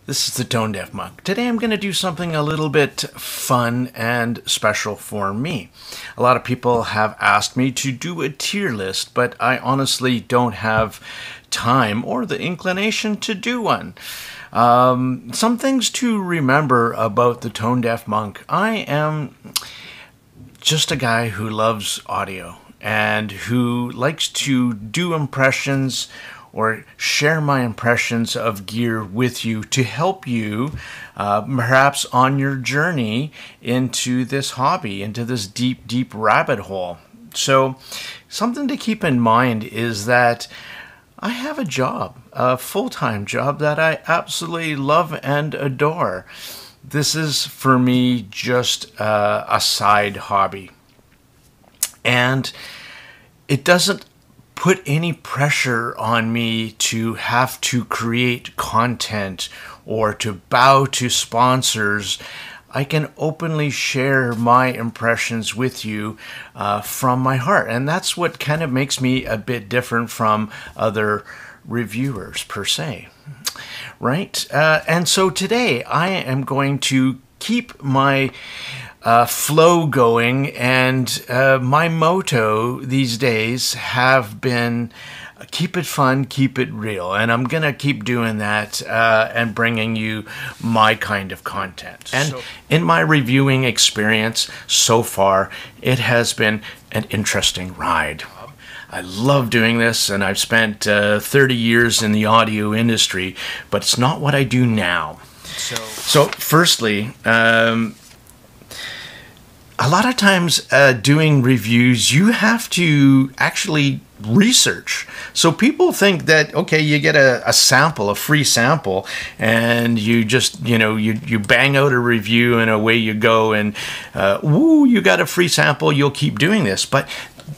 This is the Tone Deaf Monk. Today I'm going to do something a little bit fun and special for me. A lot of people have asked me to do a tier list, but I honestly don't have time or the inclination to do one. Some things to remember about the Tone Deaf Monk. I am just a guy who loves audio and who likes to do impressions or share my impressions of gear with you to help you perhaps on your journey into this hobby, into this deep, deep rabbit hole. So something to keep in mind is that I have a job, a full-time job that I absolutely love and adore. This is, for me, just a side hobby. And it doesn't put any pressure on me to have to create content or to bow to sponsors. I can openly share my impressions with you from my heart. And that's what kind of makes me a bit different from other reviewers per se, right? And so today I am going to keep my flow going, and my motto these days have been keep it fun, keep it real, and I'm gonna keep doing that and bringing you my kind of content. And in my reviewing experience so far, it has been an interesting ride. I love doing this, and I've spent 30 years in the audio industry, but it's not what I do now. So firstly, a lot of times doing reviews, you have to actually research. So people think that, okay, you get a sample, a free sample, and you just, you bang out a review and away you go, and woo, you got a free sample, you'll keep doing this. But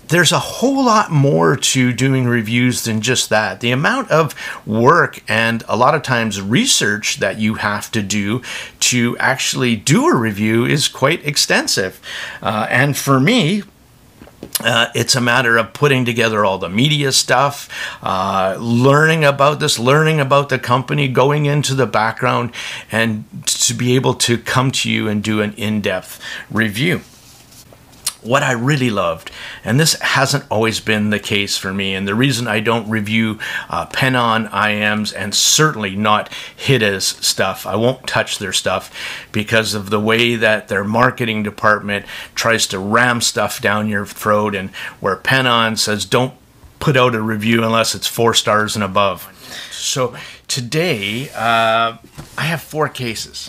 there's a whole lot more to doing reviews than just that. The amount of work and a lot of times research that you have to do to actually do a review is quite extensive. And for me, it's a matter of putting together all the media stuff, learning about this, learning about the company, going into the background, and to be able to come to you and do an in-depth review. What I really loved, and this hasn't always been the case for me, and the reason I don't review Pen-On IMs and certainly not Hita's stuff, I won't touch their stuff because of the way that their marketing department tries to ram stuff down your throat, and where Pen-On says don't put out a review unless it's 4 stars and above. So today I have 4 cases.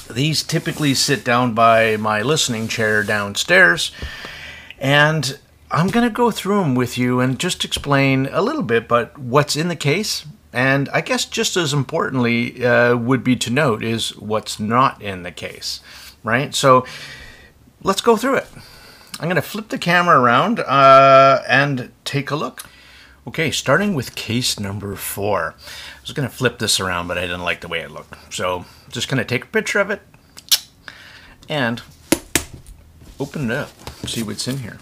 These typically sit down by my listening chair downstairs, and I'm going to go through them with you and just explain a little bit about what's in the case, and I guess just as importantly would be to note is what's not in the case, right? So let's go through it. I'm going to flip the camera around and take a look. Okay, starting with case number 4. I was going to flip this around, but I didn't like the way it looked. So just going to take a picture of it and open it up. See what's in here.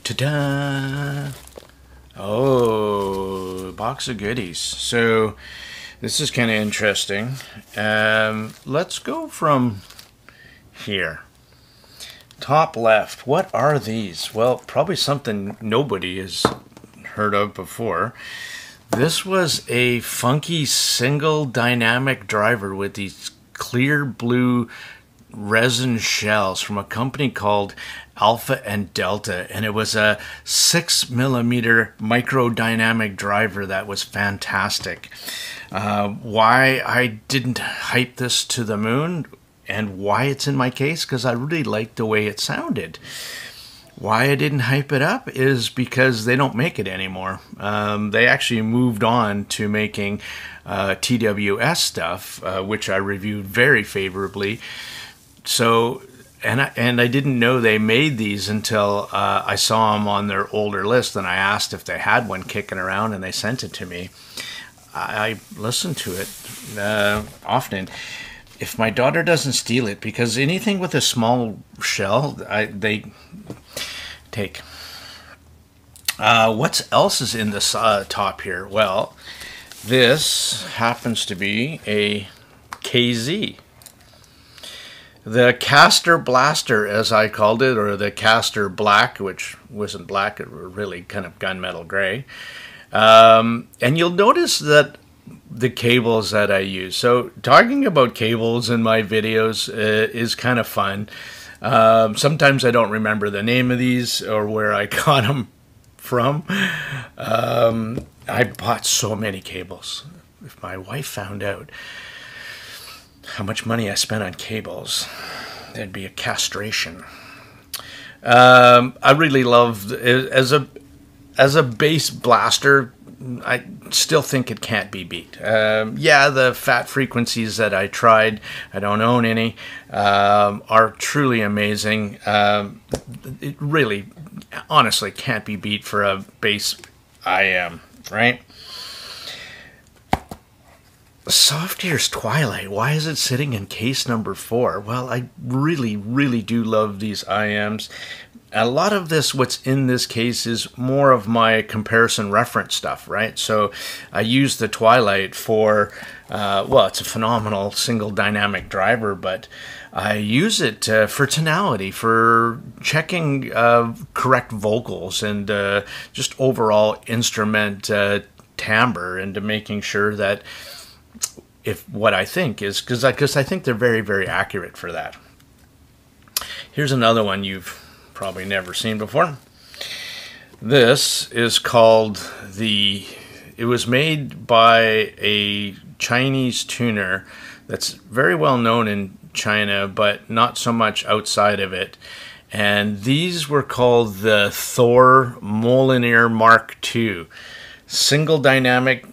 Ta-da! Oh, a box of goodies. So this is kind of interesting. Let's go from here. Top left. What are these? Well, probably something nobody has heard of before. This was a funky single dynamic driver with these clear blue resin shells from a company called Alpha and Delta, and it was a 6mm micro dynamic driver that was fantastic. Why I didn't hype this to the moon and why it's in my case, because I really liked the way it sounded. Why I didn't hype it up is because they don't make it anymore. They actually moved on to making TWS stuff, which I reviewed very favorably. So, and I didn't know they made these until I saw them on their older list, and I asked if they had one kicking around, and they sent it to me. I listened to it often. If my daughter doesn't steal it, because anything with a small shell, they take. What else is in this top here? Well, This happens to be a KZ. The Caster Blaster, as I called it, or the Caster Black, which wasn't black, it was really kind of gunmetal gray. And you'll notice that the cables that I use. So talking about cables in my videos is kind of fun. Sometimes I don't remember the name of these or where I got them from. I bought so many cables. If my wife found out how much money I spent on cables, there'd be a castration. I really love, as a bass blaster, I still think it can't be beat. Yeah, the fat frequencies that I tried, I don't own any, are truly amazing. It really, honestly, can't be beat for a bass IM, right? Soft Ears Twilight, why is it sitting in case number 4? Well, I really, really do love these IMs. A lot of this, what's in this case, is more of my comparison reference stuff, right? So I use the Twilight for, well, it's a phenomenal single dynamic driver, but I use it for tonality, for checking correct vocals, and just overall instrument timbre, and to making sure that if what I think is, because I think they're very, very accurate for that. Here's another one you've probably never seen before. This is called it was made by a Chinese tuner that's very well known in China, but not so much outside of it. And these were called the Thor Molyneux Mark II. Single dynamic,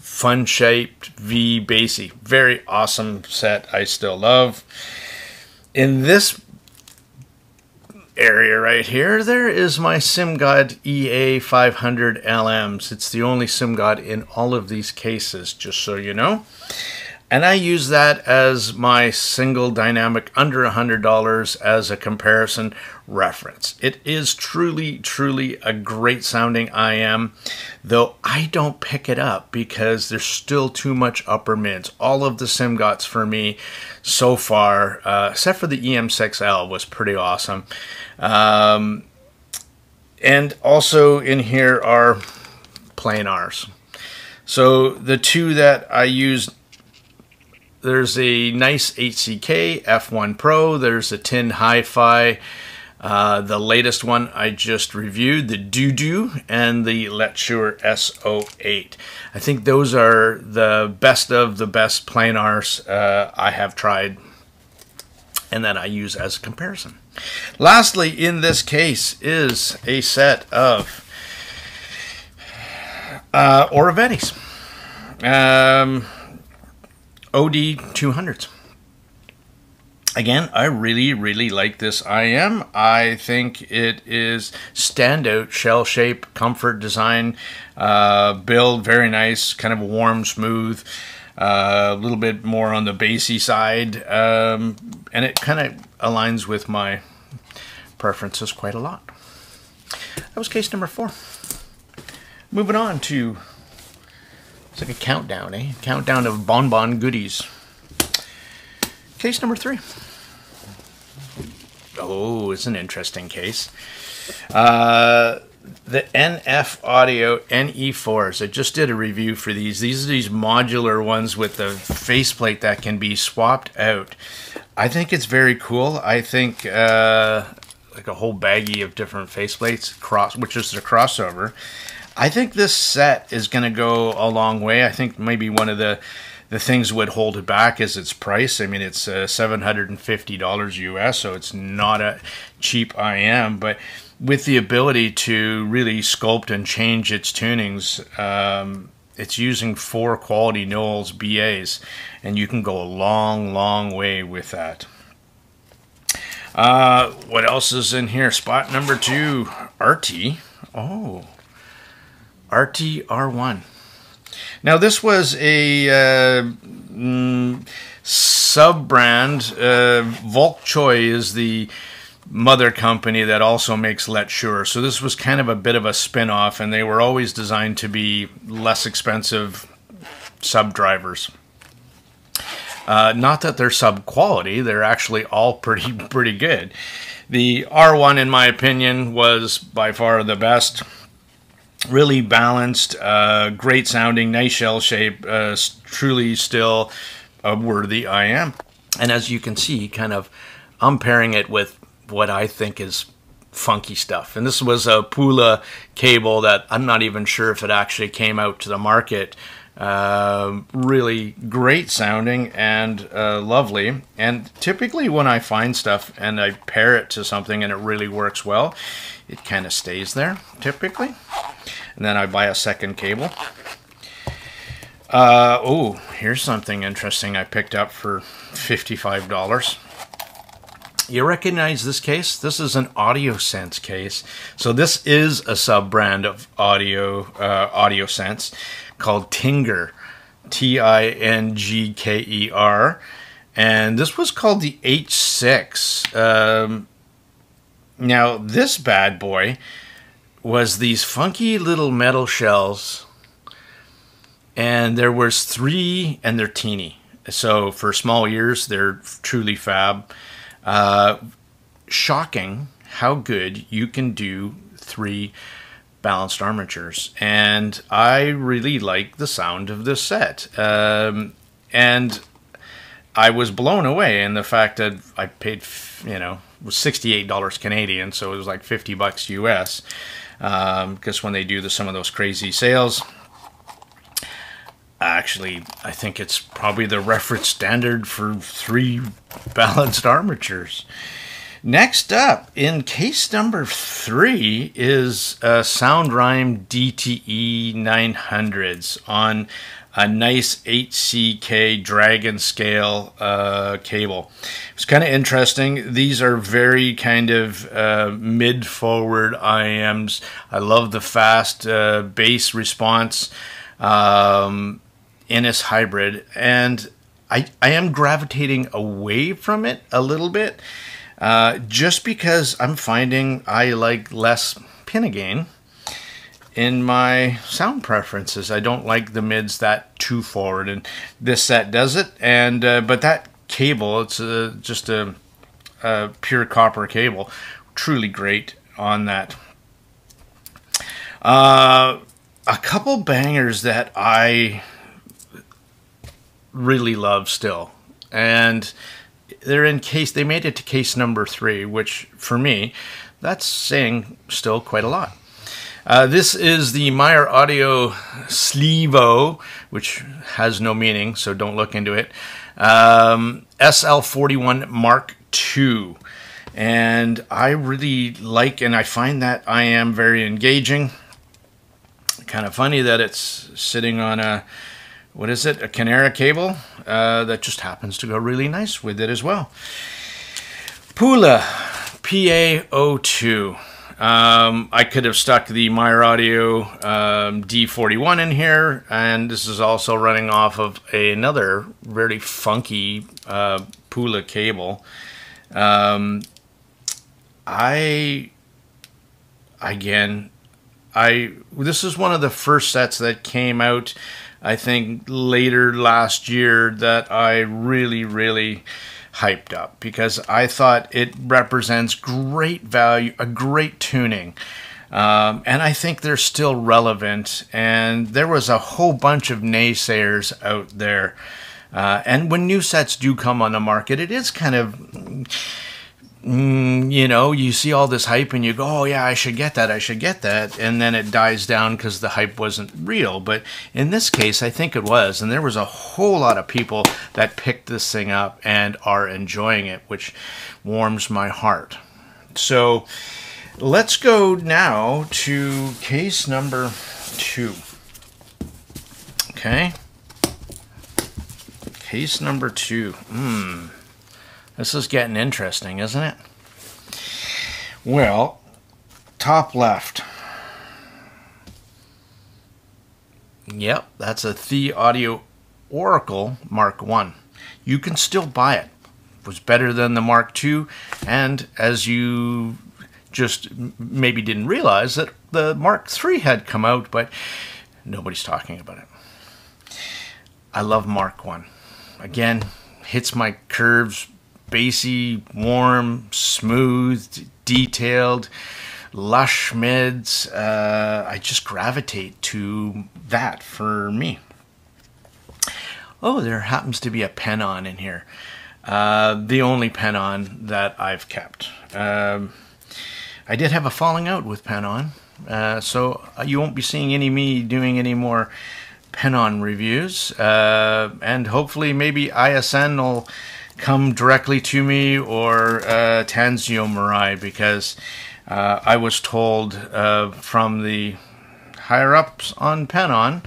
fun-shaped V bassy. Very awesome set I still love. In this area right here, there is my SimGod EA500 LMs. It's the only SimGod in all of these cases, just so you know. And I use that as my single dynamic under $100 as a comparison reference. It is truly, truly a great sounding IM, though I don't pick it up because there's still too much upper mids. All of the SimGods for me so far, except for the EM6L, was pretty awesome. And also in here are plain R's. So the two that I used, there's a nice HCK F1 Pro, there's a Tin Hi-Fi, the latest one I just reviewed, the Doo-Doo, and the Letsure S08. I think those are the best of the best plain R's I have tried and that I use as a comparison. Lastly, in this case is a set of Oravetti's. OD 200s. Again, I really, really like this IM. I think it is standout, shell shape, comfort, design, build, very nice, kind of warm, smooth, a little bit more on the bassy side, and it kind of aligns with my preferences quite a lot. That was case number 4. Moving on to, it's like a countdown, eh? Countdown of bonbon goodies. Case number 3. Oh, it's an interesting case. The NF Audio NE4s. I just did a review for these. These are these modular ones with the faceplate that can be swapped out. I think it's very cool. I think like a whole baggie of different faceplates, which is the crossover. I think this set is going to go a long way. I think maybe one of the things would hold it back is its price. I mean, it's $750 US, so it's not a cheap IM, but with the ability to really sculpt and change its tunings, it's using 4 quality Knowles BAs, and you can go a long, long way with that. What else is in here? Spot number 2, RT. Oh, RT-R1. Now, this was a sub-brand. Volk Choi is the mother company that also makes Let Sure. So this was kind of a bit of a spin-off, and they were always designed to be less expensive sub drivers. Not that they're sub quality, they're actually all pretty good. The R1, in my opinion, was by far the best. Really balanced, great sounding, nice shell shape, truly still a worthy IM. And as you can see, kind of I'm pairing it with what I think is funky stuff. And this was a Pula cable that I'm not even sure if it actually came out to the market. Really great sounding and lovely. And typically when I find stuff and I pair it to something and it really works well, it kind of stays there typically. And then I buy a second cable. Oh, here's something interesting I picked up for $55. You recognize this case? This is an AudioSense case. So this is a sub-brand of AudioSense called Tinger, T-I-N-G-K-E-R. And this was called the H6. Now, this bad boy was these funky little metal shells, and there was 3, and they're teeny. So for small ears, they're truly fab. Shocking how good you can do 3 balanced armatures, and I really like the sound of this set. And I was blown away in the fact that I paid, you know, it was $68 Canadian, so it was like $50 US. Because when they do some of those crazy sales, actually, I think it's probably the reference standard for 3 balanced armatures. Next up, in case number 3, is SoundRhyme DTE 900s on a nice 8CK Dragon scale cable. It's kind of interesting. These are very kind of mid-forward IMs. I love the fast bass response. Innis hybrid, and I am gravitating away from it a little bit, just because I'm finding I like less pin gain in my sound preferences. I don't like the mids that too forward, and this set does it. And but that cable, it's just a pure copper cable, truly great on that. A couple bangers that I really love still, and they're in case, they made it to case number 3, which for me, that's saying still quite a lot. This is the Meyer Audio Sleevo, which has no meaning, so don't look into it. SL41 Mark II. And I really like, and I find that I am very engaging. Kind of funny that it's sitting on a, what is it, a Canera cable that just happens to go really nice with it as well. Pula PA02. I could have stuck the Meyer Audio D41 in here, and this is also running off of another very funky Pula cable. This is one of the first sets that came out, I think, later last year that I really hyped up, because I thought it represents great value, a great tuning, and I think they're still relevant. And there was a whole bunch of naysayers out there, and when new sets do come on the market, it is kind of, you know, you see all this hype and you go, oh yeah, I should get that, and then it dies down because the hype wasn't real. But in this case, I think it was, and there was a whole lot of people that picked this thing up and are enjoying it, which warms my heart. So let's go now to case number 2. Okay, case number 2. This is getting interesting, isn't it? Well, top left. Yep, that's a The Audio Oracle Mark I. You can still buy it was better than the Mark II, and as you just maybe didn't realize, that the Mark III had come out, but nobody's talking about it. I love Mark I. Again, hits my curves, bassy, warm, smooth, detailed, lush mids. I just gravitate to that for me. Oh, there happens to be a pen-on in here. The only pen-on that I've kept. I did have a falling out with pen-on, so you won't be seeing me doing any more pen-on reviews, and hopefully maybe ISN will come directly to me, or Tanzio Murai, because I was told from the higher-ups on pen-on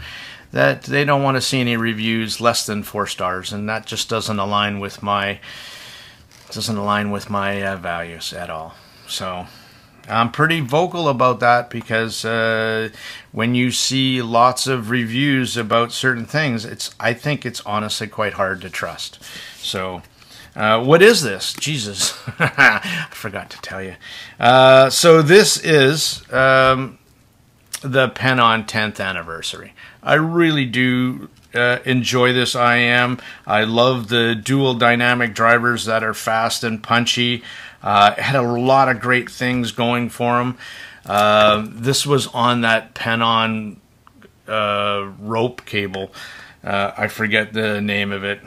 that they don't want to see any reviews less than 4 stars, and that just doesn't align with my values at all. So I'm pretty vocal about that, because when you see lots of reviews about certain things, I think it's honestly quite hard to trust. So what is this? Jesus, I forgot to tell you. So this is the pen-on 10th anniversary. I really do enjoy this IM. I love the dual dynamic drivers that are fast and punchy. It had a lot of great things going for them. This was on that pen-on rope cable. I forget the name of it,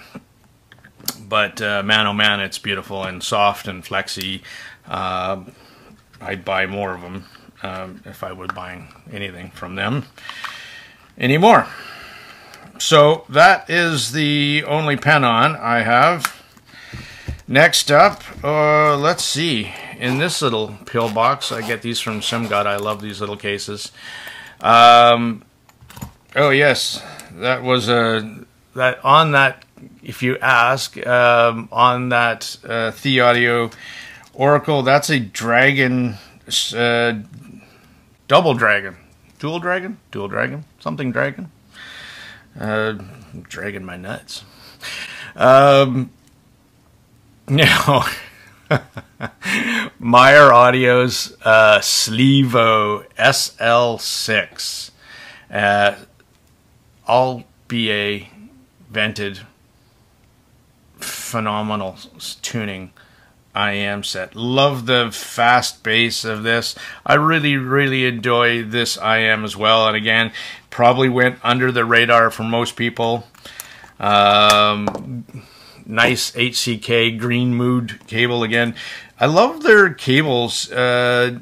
but man oh man, it's beautiful and soft and flexy. I'd buy more of them if I was buying anything from them anymore. So that is the only pen-on I have. Next up, let's see. In this little pill box, I get these from SimGod. I love these little cases. Oh yes, that was that on that. If you ask, on that The Audio Oracle, that's a dragon, double dragon, dual dragon, something dragon. Dragging my nuts. Now, Meyer Audio's Slevo SL6, all BA vented, phenomenal tuning IM set. Love the fast bass of this. I really enjoy this IM as well, and again, probably went under the radar for most people. Nice HCK green mood cable again. I love their cables. I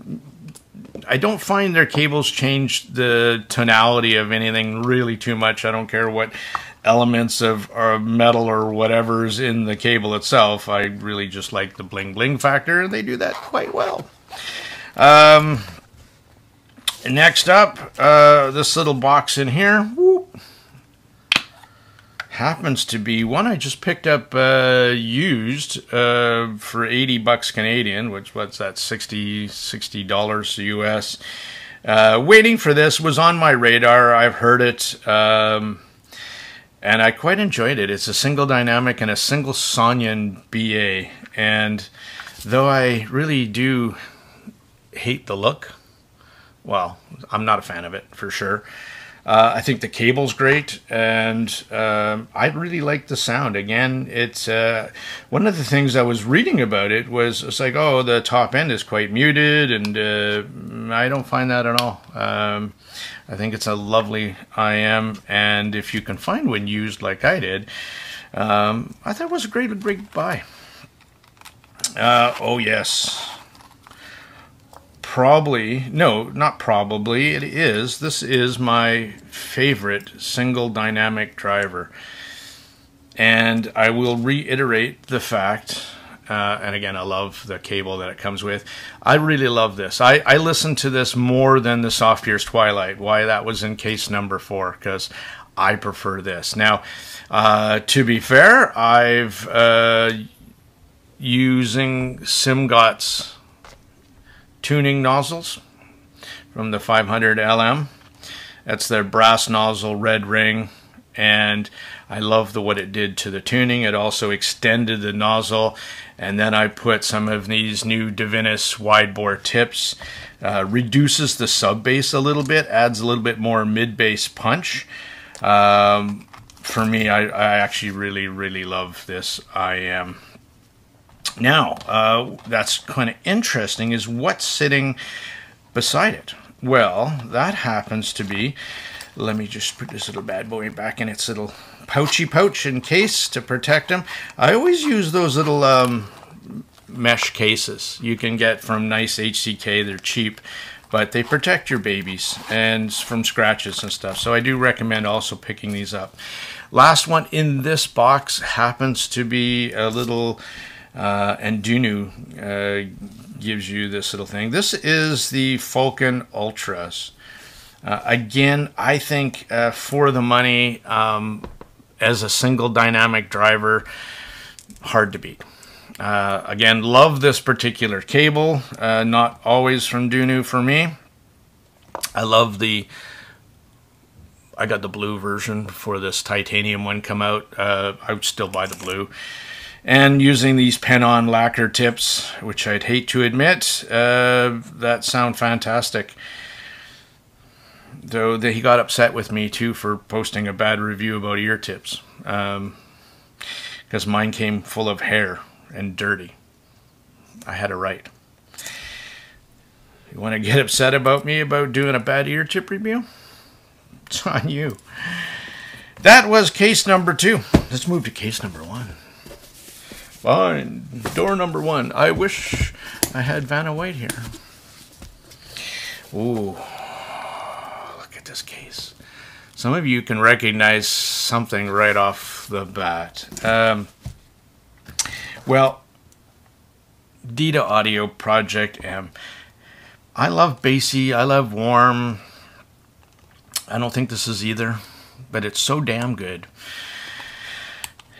don't find their cables change the tonality of anything really too much. I don't care what elements of metal or whatever's in the cable itself. I really just like the bling bling factor, and they do that quite well. Next up, this little box in here, whoop, happens to be one I just picked up used for 80 bucks Canadian, which, what's that, $60 US. Waiting for this, was on my radar. I've heard it, and I quite enjoyed it. It's a single dynamic and a single Sonyan BA, and though I really do hate the look, well, I'm not a fan of it for sure. I think the cable's great, and I really like the sound. Again, it's one of the things I was reading about it was, it's like, oh, the top end is quite muted, and I don't find that at all. I think it's a lovely IM, and if you can find one used like I did, I thought it was a great buy. Oh yes. Probably, no, not probably, it is. This is my favorite single dynamic driver. And I will reiterate the fact, and again, I love the cable that it comes with. I really love this. I listen to this more than the Soft Ears Twilight. Why that was in case number 4, because I prefer this. Now, to be fair, I've using SimGot's tuning nozzles from the 500 LM. That's their brass nozzle, red ring, and I love what it did to the tuning. It also extended the nozzle, and then I put some of these new Divinus wide bore tips, reduces the sub bass a little bit, adds a little bit more mid bass punch. For me, I actually really love this IM. Now, that's kind of interesting, is what's sitting beside it. Well, that happens to be, let me just put this little bad boy back in its little pouchy pouch in case to protect him. I always use those little mesh cases you can get from Nice HCK. They're cheap, but they protect your babies and from scratches and stuff. So I do recommend also picking these up. Last one in this box happens to be a little Endunu, gives you this little thing. This is the Falcon Ultras. Again, I think for the money, as a single dynamic driver, hard to beat. Again, love this particular cable. Not always from Dunu for me. I love I got the blue version before this titanium one come out. I would still buy the blue. And using these pen-on lacquer tips, which I'd hate to admit, that sound fantastic. Though he got upset with me too for posting a bad review about ear tips, because mine came full of hair and dirty. I had a right. You want to get upset about me about doing a bad ear tip review? It's on you. That was case number 2. Let's move to case number 1. Fine. Door number 1. I wish I had Vanna White here. Ooh. Look at this case. Some of you can recognize something right off the bat. Well, Dita Audio Project M. I love bassy. I love warm. I don't think this is either, but it's so damn good.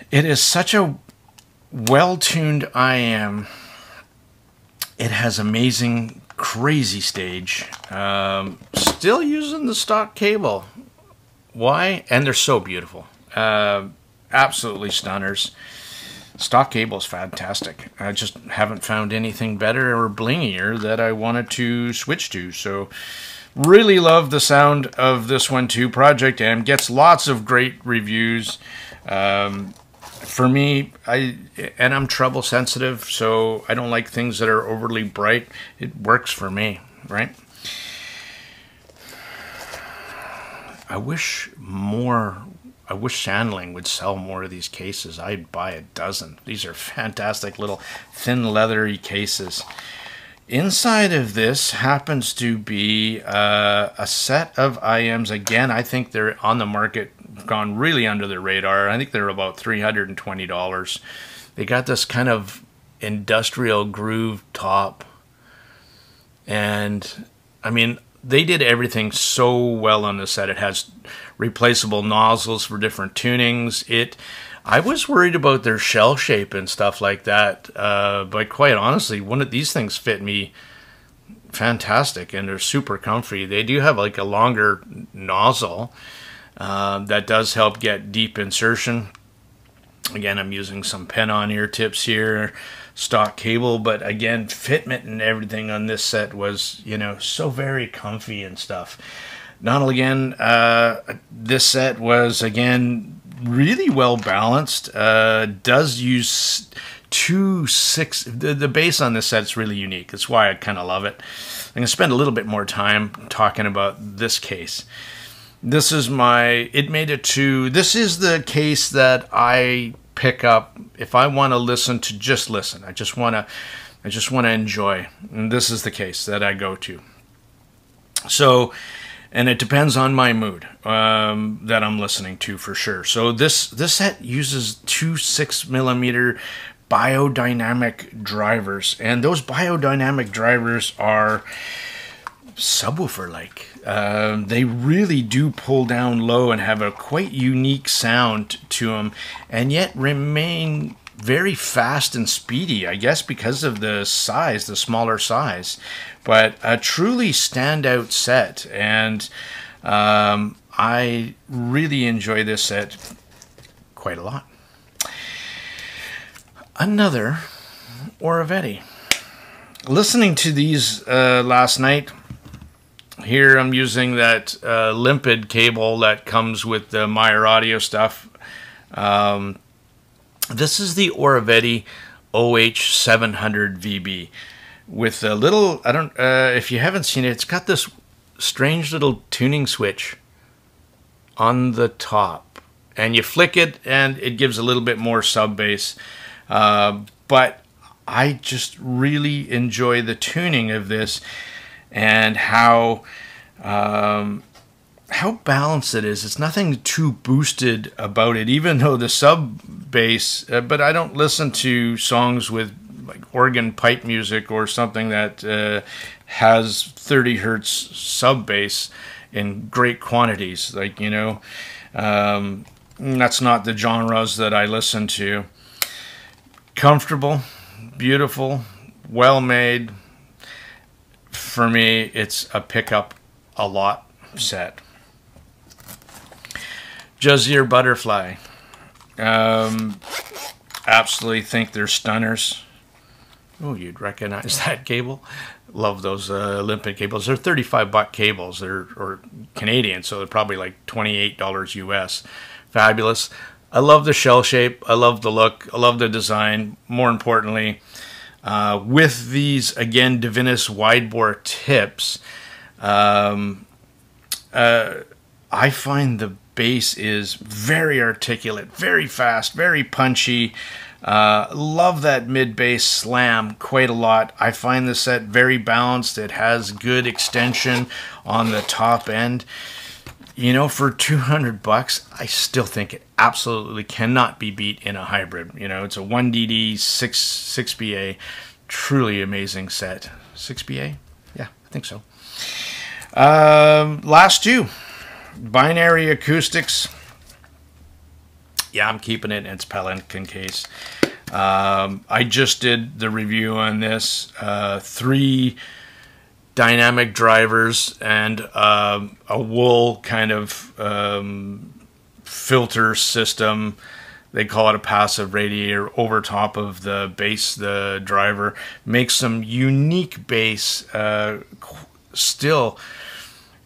It is such a well-tuned IM. It has amazing, crazy stage. Still using the stock cable. Why? And they're so beautiful. Absolutely stunners. Stock cable is fantastic. I just haven't found anything better or blingier that I wanted to switch to. So really love the sound of this one too. Project M gets lots of great reviews. For me, I'm trouble sensitive, so I don't like things that are overly bright. It works for me, right? I wish Shandling would sell more of these cases. I'd buy a dozen. These are fantastic little thin leathery cases. Inside of this happens to be a set of IMs. Again, I think they're on the market, gone really under the radar. I think they're about $320. They got this kind of industrial groove top. And, I mean, they did everything so well on this set. It has replaceable nozzles for different tunings. I was worried about their shell shape and stuff like that, but quite honestly, one of these things fit me fantastic, and they're super comfy. They do have like a longer nozzle that does help get deep insertion. Again, I'm using some pen-on ear tips here, stock cable, but again, fitment and everything on this set was, you know, so very comfy and stuff. Not only again, this set was again really well balanced. Does use 2/6. The bass on this set's really unique. That's why I kind of love it. I'm gonna spend a little bit more time talking about this case. This is this is the case that I pick up if I want to listen to just listen. I just want to enjoy. And this is the case that I go to. So, and it depends on my mood that I'm listening to for sure. So this set uses 2 6mm biodynamic drivers, and those biodynamic drivers are subwoofer-like. They really do pull down low and have a quite unique sound to them, and yet remain very fast and speedy, I guess because of the size, the smaller size. But a truly standout set, and I really enjoy this set quite a lot. Another Oravetti. Listening to these last night, here I'm using that limpid cable that comes with the Meyer Audio stuff. This is the Oravetti OH700 VB with a little, I don't, if you haven't seen it, it's got this strange little tuning switch on the top, and you flick it and it gives a little bit more sub bass. But I just really enjoy the tuning of this and how balanced it is. It's nothing too boosted about it, even though the sub bass, but I don't listen to songs with like organ pipe music or something that has 30 hertz sub bass in great quantities. Like, you know, that's not the genres that I listen to. Comfortable, beautiful, well made. For me, it's a pickup a lot set. Jazzir Butterfly. Absolutely think they're stunners. Oh, you'd recognize that cable. Love those limpid cables. They're $35 cables. They're or Canadian, so they're probably like $28 US. Fabulous. I love the shell shape. I love the look. I love the design. More importantly, with these, again, Divinis wide-bore tips, I find the bass is very articulate, very fast, very punchy. Love that mid-bass slam quite a lot. I find the set very balanced. It has good extension on the top end. You know, for $200, I still think it absolutely cannot be beat in a hybrid. You know, it's a 1DD 6BA, truly amazing set. 6BA? Yeah, I think so. Last two, Binary Acoustics. Yeah, I'm keeping it in its Palanquin case. I just did the review on this. 3 dynamic drivers and a wool kind of filter system. They call it a passive radiator over top of the bass. The driver makes some unique bass. Still,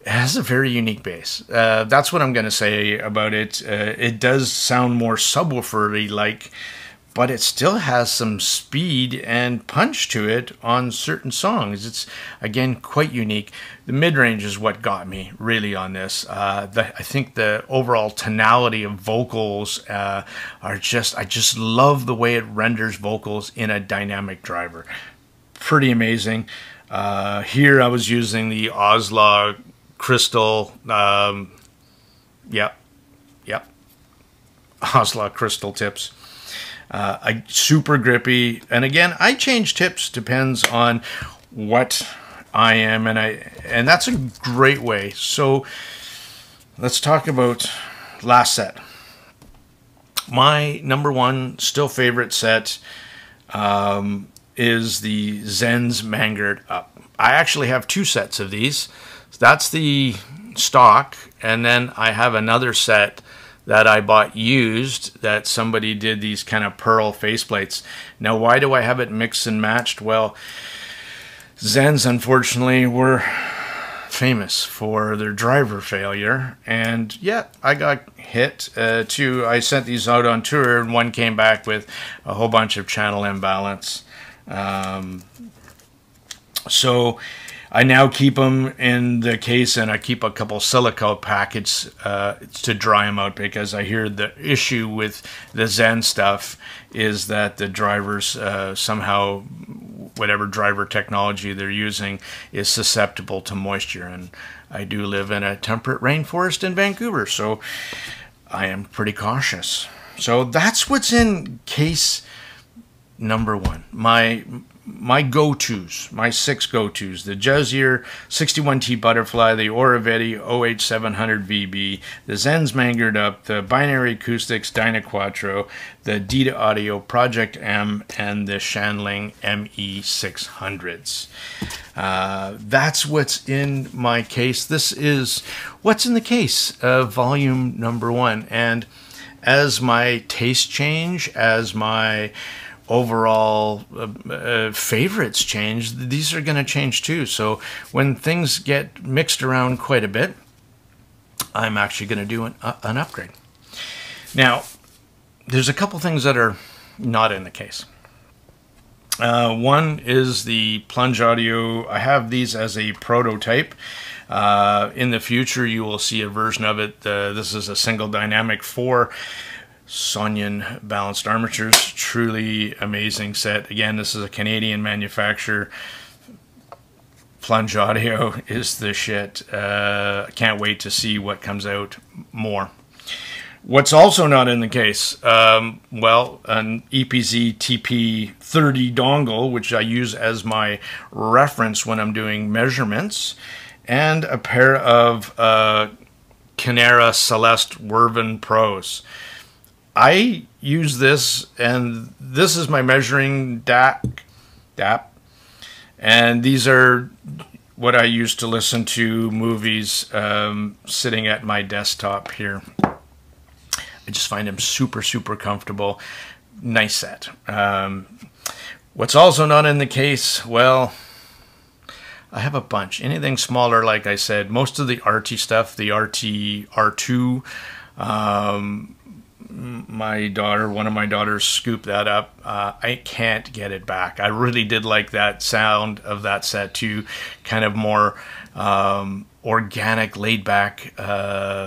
it has a very unique bass. That's what I'm going to say about it. It does sound more subwoofer-y like, but it still has some speed and punch to it on certain songs. It's, again, quite unique. The mid-range is what got me really on this. I think the overall tonality of vocals are just, I just love the way it renders vocals in a dynamic driver. Pretty amazing. Here I was using the Osla Crystal, yep, Osla Crystal tips. Super grippy, and again, I change tips, depends on what I am, and that's a great way. So let's talk about last set. My number one still favorite set is the Zenz Mangert Up. I actually have 2 sets of these. That's the stock, and then I have another set that I bought used that somebody did these kind of pearl faceplates. Now, why do I have it mixed and matched? Well, Zenz, unfortunately, were famous for their driver failure, and yeah, I got hit too. I sent these out on tour, and one came back with a whole bunch of channel imbalance. So I now keep them in the case, and I keep a couple silica packets to dry them out, because I hear the issue with the Zen stuff is that the drivers somehow, whatever driver technology they're using, is susceptible to moisture. And I do live in a temperate rainforest in Vancouver, so I am pretty cautious. So that's what's in case number 1. my go-tos, my 6 go-tos: the Jazzier 61T Butterfly, the Oravetti OH700VB, the Zenz Mangered Up, the Binary Acoustics Dynaquattro, the Dita Audio Project M, and the Shanling ME600s. That's what's in my case. This is what's in the case of volume number 1. And as my tastes change, as my overall favorites change, these are going to change too. So when things get mixed around quite a bit, I'm actually going to do an upgrade. Now, there's a couple things that are not in the case. One is the plunge audio. I have these as a prototype. In the future, you will see a version of it. This is a single dynamic 4 Sonyan balanced armatures. Truly amazing set. Again, this is a Canadian manufacturer. Plunge audio is the shit. I can't wait to see what comes out more. What's also not in the case, well, an EPZ TP30 dongle, which I use as my reference when I'm doing measurements, and a pair of Canera Celeste Werven Pros. I use this, and this is my measuring DAP, and these are what I use to listen to movies sitting at my desktop here. I just find them super, super comfortable. Nice set. What's also not in the case, well, I have a bunch. Anything smaller, like I said, most of the RT stuff, the RT R2, one of my daughters scooped that up. I can't get it back. I really did like that sound of that set too. Kind of more organic, laid-back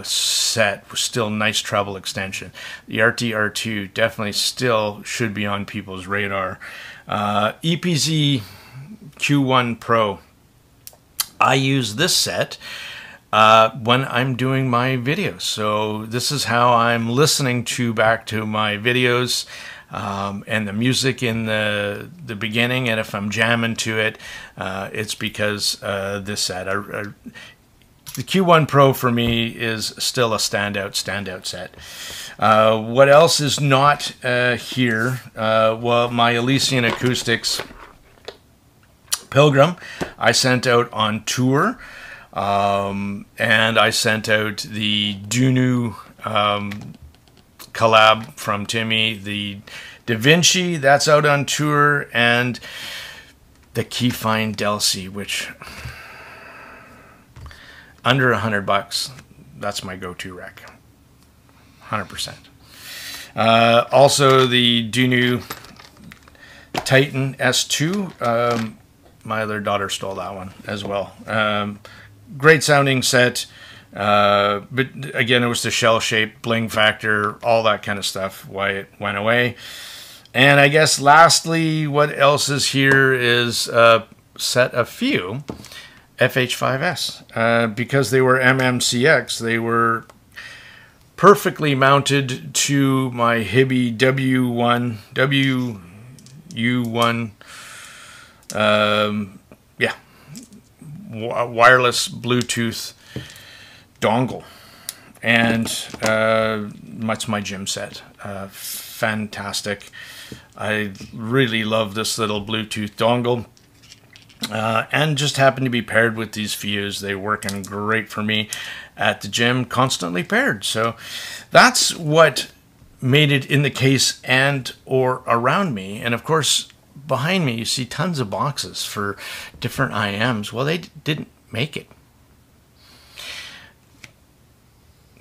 set with still nice treble extension. The RT R2 definitely still should be on people's radar. EPZ Q1 Pro. I use this set when I'm doing my videos. So this is how I'm listening back to my videos, and the music in the beginning. And if I'm jamming to it, it's because this set. The Q1 Pro for me is still a standout set. What else is not here? Well, my Elysian Acoustics Pilgrim I sent out on tour, and I sent out the Dunu collab from Timmy, the Da Vinci, that's out on tour, and the Keyfine Delcy, which under $100, that's my go-to rec, 100%. Also the Dunu Titan S2. My other daughter stole that one as well. Great sounding set, but again, it was the shell shape, bling factor, all that kind of stuff, why it went away. And I guess lastly, what else is here is a set of few FH5S. Because they were MMCX, they were perfectly mounted to my Hibby WU1, yeah, wireless Bluetooth dongle, and that's my gym set. Fantastic. I really love this little Bluetooth dongle, and just happened to be paired with these fuse. They're working great for me at the gym, constantly paired. So that's what made it in the case and or around me. And of course, behind me, you see tons of boxes for different IMs. Well, they didn't make it.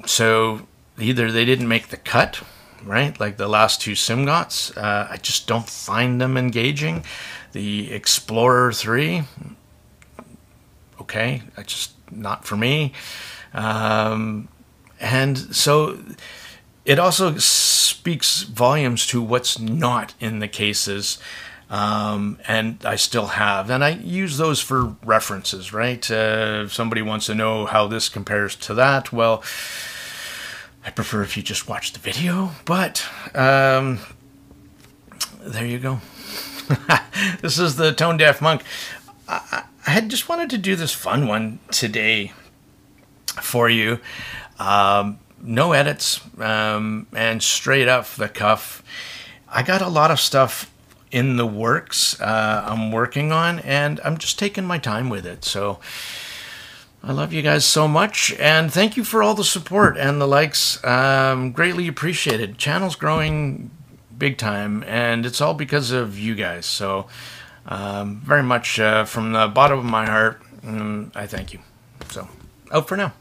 So either they didn't make the cut, right? Like the last two SimGots. I just don't find them engaging. The Explorer 3, okay, that's just not for me. And so it also speaks volumes to what's not in the cases. And I still have, and I use those for references, right? If somebody wants to know how this compares to that, well, I prefer if you just watch the video, but there you go. This is the Tone Deaf Monk. I had just wanted to do this fun one today for you. No edits, and straight off the cuff. I got a lot of stuff in the works I'm working on, and I'm just taking my time with it. So I love you guys so much, and thank you for all the support and the likes. Greatly appreciated. Channel's growing big time, and it's all because of you guys. So very much from the bottom of my heart, I thank you. So out for now.